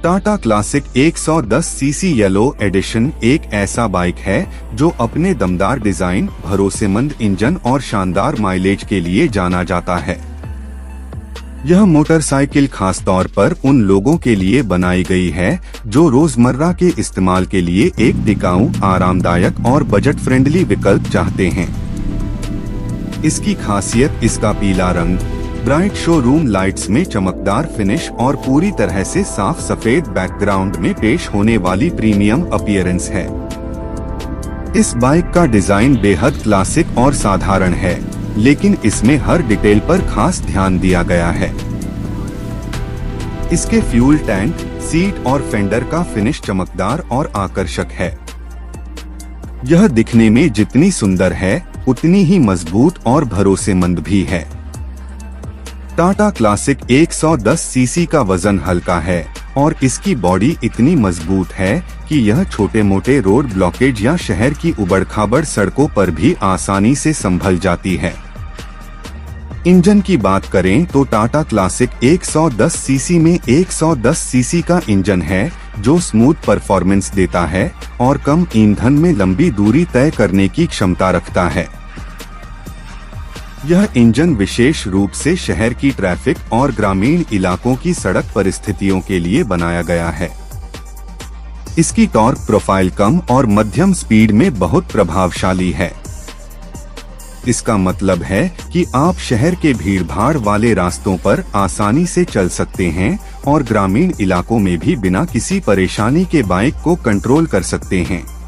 Tata classic 110 CC yellow edition एक ऐसा bike है जो अपने दमदार डिजाइन, भरोसेमंद इंजन और शानदार माइलेज के लिए जाना जाता है। यह मोटरसाइकिल खास तौर पर उन लोगों के लिए बनाई गई है जो रोजमर्रा के इस्तेमाल के लिए एक टिकाऊ, आरामदायक और बजट फ्रेंडली विकल्प चाहते हैं। इसकी खासियत इसका पीला रंग, ब्राइट शोरूम लाइट्स में चमकदार फिनिश और पूरी तरह से साफ सफेद बैकग्राउंड में पेश होने वाली प्रीमियम अपीयरेंस है। इस बाइक का डिजाइन बेहद क्लासिक और साधारण है, लेकिन इसमें हर डिटेल पर खास ध्यान दिया गया है। इसके फ्यूल टैंक, सीट और फेंडर का फिनिश चमकदार और आकर्षक है। यह दिखने में जितनी सुंदर है, उतनी ही मजबूत और भरोसेमंद भी है। टाटा क्लासिक 110 सीसी का वजन हल्का है और इसकी बॉडी इतनी मजबूत है कि यह छोटे मोटे रोड ब्लॉकेज या शहर की उबड़-खाबड़ सड़कों पर भी आसानी से संभल जाती है। इंजन की बात करें तो टाटा क्लासिक 110 सीसी में 110 सीसी का इंजन है जो स्मूथ परफॉर्मेंस देता है और कम ईंधन में लंबी दूरी तय करने की क्षमता रखता है। यह इंजन विशेष रूप से शहर की ट्रैफिक और ग्रामीण इलाकों की सड़क परिस्थितियों के लिए बनाया गया है। इसकी टॉर्क प्रोफाइल कम और मध्यम स्पीड में बहुत प्रभावशाली है। इसका मतलब है कि आप शहर के भीड़भाड़ वाले रास्तों पर आसानी से चल सकते हैं और ग्रामीण इलाकों में भी बिना किसी परेशानी के बाइक को कंट्रोल कर सकते हैं।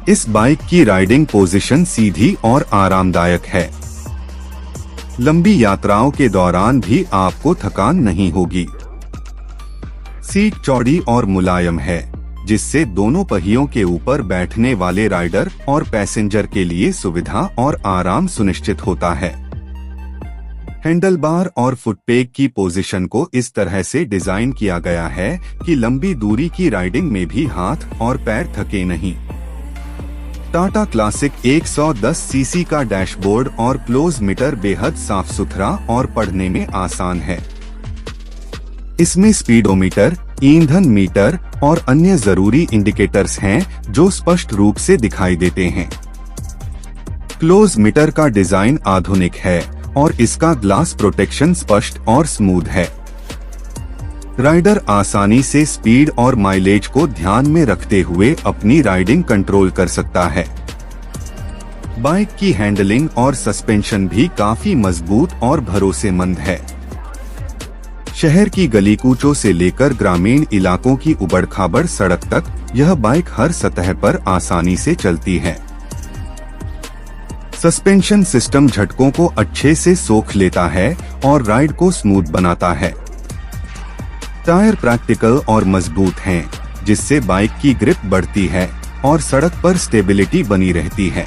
इस बाइक की राइडिंग पोजीशन सीधी और आरामदायक है। लंबी यात्राओं के दौरान भी आपको थकान नहीं होगी। सीट चौड़ी और मुलायम है, जिससे दोनों पहियों के ऊपर बैठने वाले राइडर और पैसेंजर के लिए सुविधा और आराम सुनिश्चित होता है। हैंडलबार और फुटपेग की पोजीशन को इस तरह से डिजाइन किया गया है कि लंबी दूरी की राइडिंग में भी हाथ और पैर थके नहीं। टाटा क्लासिक 110 सीसी का डैशबोर्ड और क्लोज मीटर बेहद साफ सुथरा और पढ़ने में आसान है। इसमें स्पीडोमीटर, ईंधन मीटर और अन्य जरूरी इंडिकेटर्स हैं जो स्पष्ट रूप से दिखाई देते हैं। क्लोज मीटर का डिजाइन आधुनिक है और इसका ग्लास प्रोटेक्शन स्पष्ट और स्मूथ है। राइडर आसानी से स्पीड और माइलेज को ध्यान में रखते हुए अपनी राइडिंग कंट्रोल कर सकता है। बाइक की हैंडलिंग और सस्पेंशन भी काफी मजबूत और भरोसेमंद है। शहर की गली कूचों से लेकर ग्रामीण इलाकों की उबड़-खाबड़ सड़क तक यह बाइक हर सतह पर आसानी से चलती है। सस्पेंशन सिस्टम झटकों को अच्छे से सोख लेता है और राइड को स्मूथ बनाता है। टायर प्रैक्टिकल और मजबूत हैं, जिससे बाइक की ग्रिप बढ़ती है और सड़क पर स्टेबिलिटी बनी रहती है।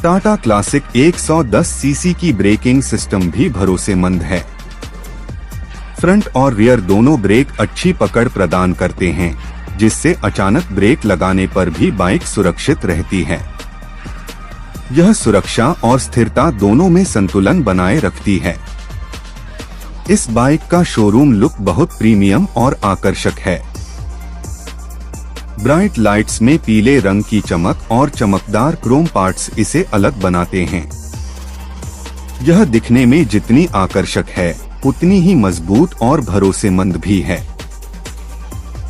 टाटा क्लासिक 110 सीसी की ब्रेकिंग सिस्टम भी भरोसेमंद है। फ्रंट और रियर दोनों ब्रेक अच्छी पकड़ प्रदान करते हैं, जिससे अचानक ब्रेक लगाने पर भी बाइक सुरक्षित रहती है। यह सुरक्षा और स्थिरता दोनों में संतुलन बनाए रखती है। इस बाइक का शोरूम लुक बहुत प्रीमियम और आकर्षक है। ब्राइट लाइट्स में पीले रंग की चमक और चमकदार क्रोम पार्ट्स इसे अलग बनाते हैं। यह दिखने में जितनी आकर्षक है, उतनी ही मजबूत और भरोसेमंद भी है।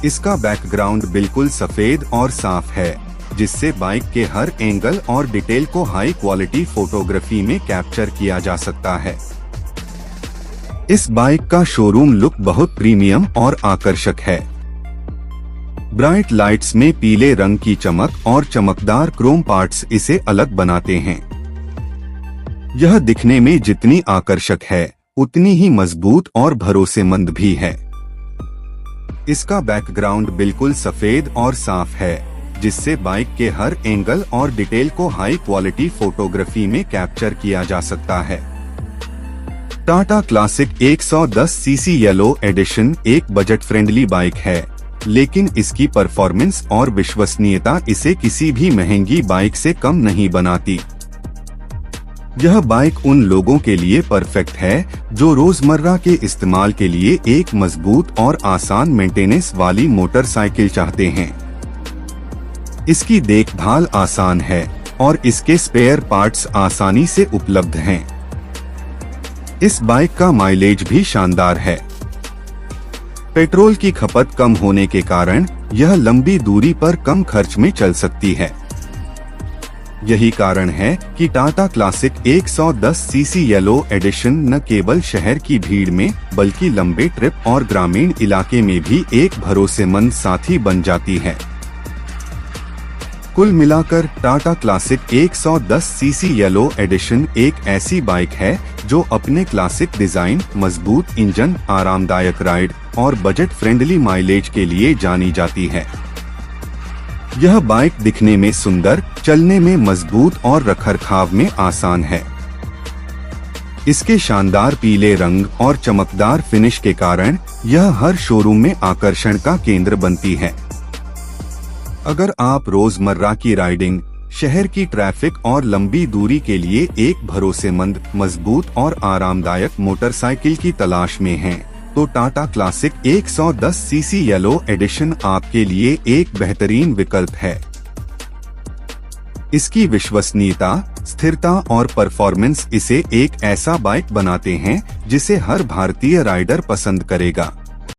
इसका बैकग्राउंड बिल्कुल सफेद और साफ है, जिससे बाइक के हर एंगल और डिटेल को हाई क्वालिटी फोटोग्राफी में कैप्चर किया जा सकता है। इस बाइक का शोरूम लुक बहुत प्रीमियम और आकर्षक है। ब्राइट लाइट्स में पीले रंग की चमक और चमकदार क्रोम पार्ट्स इसे अलग बनाते हैं। यह दिखने में जितनी आकर्षक है, उतनी ही मजबूत और भरोसेमंद भी है। इसका बैकग्राउंड बिल्कुल सफेद और साफ है, जिससे बाइक के हर एंगल और डिटेल को हाई क्वालिटी फोटोग्राफी में कैप्चर किया जा सकता है। Tata classic 110 CC yellow edition एक बजट फ्रेंडली बाइक है, लेकिन इसकी परफॉर्मेंस और विश्वसनीयता इसे किसी भी महंगी बाइक से कम नहीं बनाती। यह बाइक उन लोगों के लिए परफेक्ट है जो रोजमर्रा के इस्तेमाल के लिए एक मजबूत और आसान मेंटेनेंस वाली मोटरसाइकिल चाहते हैं। इसकी देखभाल आसान है और इसके स्पेयर पार्ट्स आसानी से उपलब्ध हैं। इस बाइक का माइलेज भी शानदार है। पेट्रोल की खपत कम होने के कारण यह लंबी दूरी पर कम खर्च में चल सकती है। यही कारण है कि Tata classic 110 CC yellow edition न केवल शहर की भीड़ में बल्कि लंबे ट्रिप और ग्रामीण इलाके में भी एक भरोसेमंद साथी बन जाती है। कुल मिलाकर Tata classic 110 CC yellow edition एक ऐसी बाइक है जो अपने क्लासिक डिजाइन, मजबूत इंजन, आरामदायक राइड और बजट फ्रेंडली माइलेज के लिए जानी जाती है। यह बाइक दिखने में सुंदर, चलने में मजबूत और रखरखाव में आसान है। इसके शानदार पीले रंग और चमकदार फिनिश के कारण यह हर शोरूम में आकर्षण का केंद्र बनती है। अगर आप रोजमर्रा की राइडिंग, शहर की ट्रैफिक और लंबी दूरी के लिए एक भरोसेमंद, मजबूत और आरामदायक मोटरसाइकिल की तलाश में हैं, तो Tata classic 110 CC yellow edition आपके लिए एक बेहतरीन विकल्प है। इसकी विश्वसनीयता, स्थिरता और परफॉर्मेंस इसे एक ऐसा बाइक बनाते हैं जिसे हर भारतीय राइडर पसंद करेगा।